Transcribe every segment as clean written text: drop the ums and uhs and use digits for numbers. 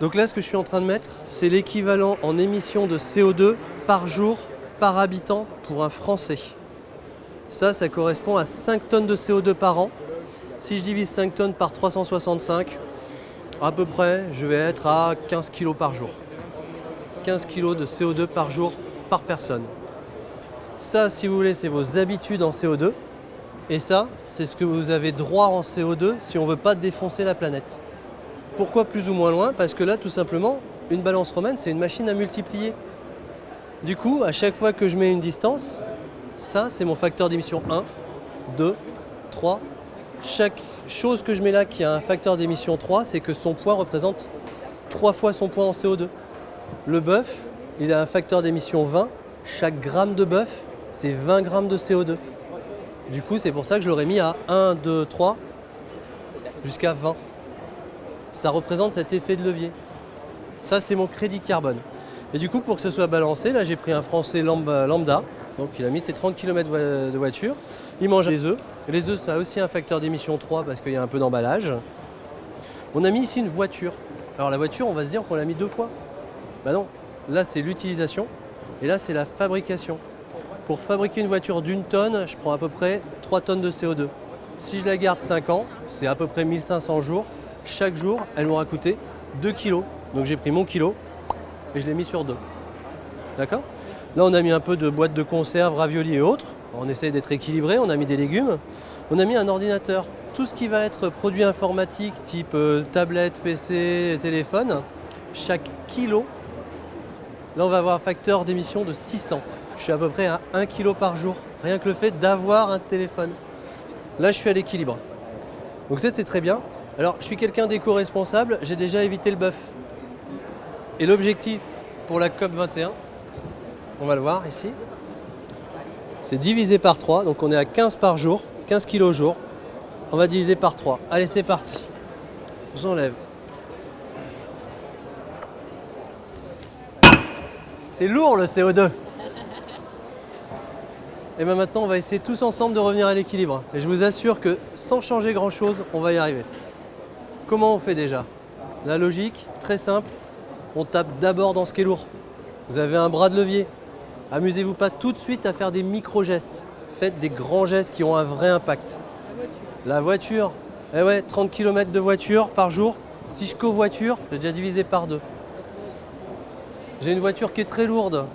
Donc là, ce que je suis en train de mettre, c'est l'équivalent en émissions de CO2 par jour, par habitant pour un Français. Ça correspond à 5 tonnes de CO2 par an. Si je divise 5 tonnes par 365, à peu près, je vais être à 15 kg par jour. 15 kg de CO2 par jour, par personne. Ça, si vous voulez, c'est vos habitudes en CO2. Et ça, c'est ce que vous avez droit en CO2 si on ne veut pas défoncer la planète. Pourquoi plus ou moins loin? Parce que là, tout simplement, une balance romaine, c'est une machine à multiplier. Du coup, à chaque fois que je mets une distance, ça, c'est mon facteur d'émission 1, 2, 3. Chaque chose que je mets là qui a un facteur d'émission 3, c'est que son poids représente 3 fois son poids en CO2. Le bœuf, il a un facteur d'émission 20. Chaque gramme de bœuf, c'est 20 grammes de CO2. Du coup, c'est pour ça que je l'aurais mis à 1, 2, 3, jusqu'à 20. Ça représente cet effet de levier. Ça, c'est mon crédit carbone. Et du coup, pour que ce soit balancé, là, j'ai pris un Français lambda. Donc, il a mis ses 30 km de voiture. Il mange les œufs. Les œufs, ça a aussi un facteur d'émission 3 parce qu'il y a un peu d'emballage. On a mis ici une voiture. Alors, la voiture, on va se dire qu'on l'a mis 2 fois. Bah non. Là, c'est l'utilisation. Et là, c'est la fabrication. Pour fabriquer une voiture d'une tonne, je prends à peu près 3 tonnes de CO2. Si je la garde 5 ans, c'est à peu près 1500 jours. Chaque jour, elle m'aura coûté 2 kilos. Donc j'ai pris mon kilo et je l'ai mis sur 2. D'accord? Là, on a mis un peu de boîtes de conserve, raviolis et autres. On essaye d'être équilibré, on a mis des légumes. On a mis un ordinateur. Tout ce qui va être produit informatique, type tablette, PC, téléphone, chaque kilo, là, on va avoir un facteur d'émission de 600. Je suis à peu près à 1 kg par jour, rien que le fait d'avoir un téléphone. Là, je suis à l'équilibre. Donc ça, c'est très bien. Alors, je suis quelqu'un d'éco-responsable, j'ai déjà évité le bœuf. Et l'objectif pour la COP 21, on va le voir ici, c'est divisé par 3, donc on est à 15 par jour, 15 kg au jour. On va diviser par 3. Allez, c'est parti. J'enlève. C'est lourd le CO2. Et bien maintenant, on va essayer tous ensemble de revenir à l'équilibre. Et je vous assure que sans changer grand-chose, on va y arriver. Comment on fait déjà? La logique, très simple, on tape d'abord dans ce qui est lourd. Vous avez un bras de levier. Amusez-vous pas tout de suite à faire des micro-gestes. Faites des grands gestes qui ont un vrai impact. La voiture, eh ouais, 30 km de voiture par jour. Si je covoiture, j'ai déjà divisé par 2. J'ai une voiture qui est très lourde.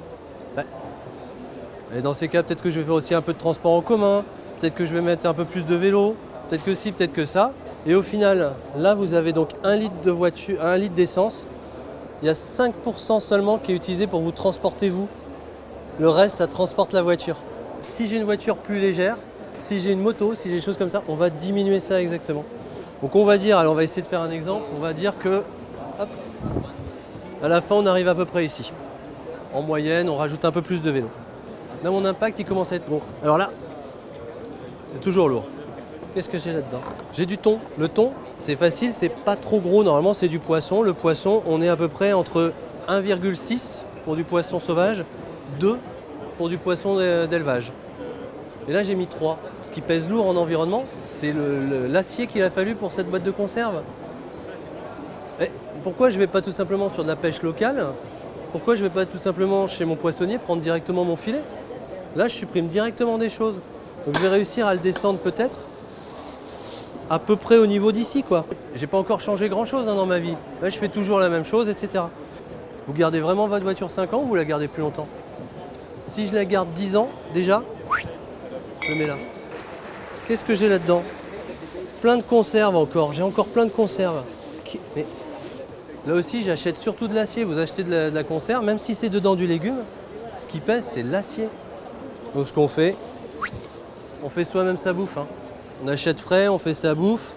Et dans ces cas, peut-être que je vais faire aussi un peu de transport en commun, peut-être que je vais mettre un peu plus de vélo, peut-être que ci, peut-être que ça. Et au final, là, vous avez donc 1 litre de voiture, 1 litre d'essence. Il y a 5% seulement qui est utilisé pour vous transporter vous. Le reste, ça transporte la voiture. Si j'ai une voiture plus légère, si j'ai une moto, si j'ai des choses comme ça, on va diminuer ça exactement. Donc on va dire, allez, on va essayer de faire un exemple, on va dire que, hop, à la fin, on arrive à peu près ici. En moyenne, on rajoute un peu plus de vélo. Là, mon impact, il commence à être gros. Alors là, c'est toujours lourd. Qu'est-ce que j'ai là-dedans? J'ai du thon. Le thon, c'est facile, c'est pas trop gros. Normalement, c'est du poisson. Le poisson, on est à peu près entre 1,6 pour du poisson sauvage, 2 pour du poisson d'élevage. Et là, j'ai mis 3. Ce qui pèse lourd en environnement, c'est l'acier qu'il a fallu pour cette boîte de conserve. Et pourquoi je ne vais pas tout simplement sur de la pêche locale? Pourquoi je ne vais pas tout simplement chez mon poissonnier prendre directement mon filet? Là, je supprime directement des choses. Donc, je vais réussir à le descendre peut-être à peu près au niveau d'ici, quoi. J'ai pas encore changé grand-chose dans ma vie. Là, je fais toujours la même chose, etc. Vous gardez vraiment votre voiture 5 ans ou vous la gardez plus longtemps? Si je la garde 10 ans, déjà, je le mets là. Qu'est-ce que j'ai là-dedans? Plein de conserves encore. J'ai encore plein de conserves. Mais là aussi, j'achète surtout de l'acier. Vous achetez de la conserve, même si c'est dedans du légume, ce qui pèse, c'est l'acier. Donc ce qu'on fait, on fait soi-même sa bouffe. Hein. On achète frais, on fait sa bouffe.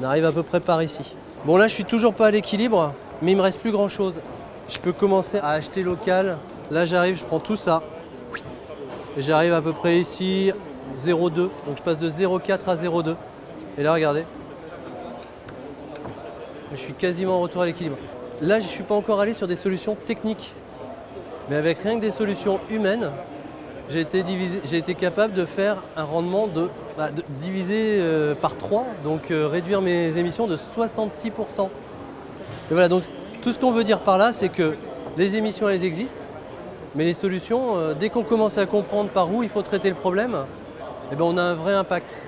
On arrive à peu près par ici. Bon là, je suis toujours pas à l'équilibre, mais il me reste plus grand-chose. Je peux commencer à acheter local. Là, j'arrive, je prends tout ça. Et j'arrive à peu près ici, 0,2. Donc je passe de 0,4 à 0,2. Et là, regardez. Je suis quasiment en retour à l'équilibre. Là, je ne suis pas encore allé sur des solutions techniques. Mais avec rien que des solutions humaines, j'ai été capable de faire un rendement de divisé par 3, donc réduire mes émissions de 66%. Et voilà, donc Tout ce qu'on veut dire par là, c'est que les émissions, elles existent, mais les solutions, dès qu'on commence à comprendre par où il faut traiter le problème, eh ben, on a un vrai impact.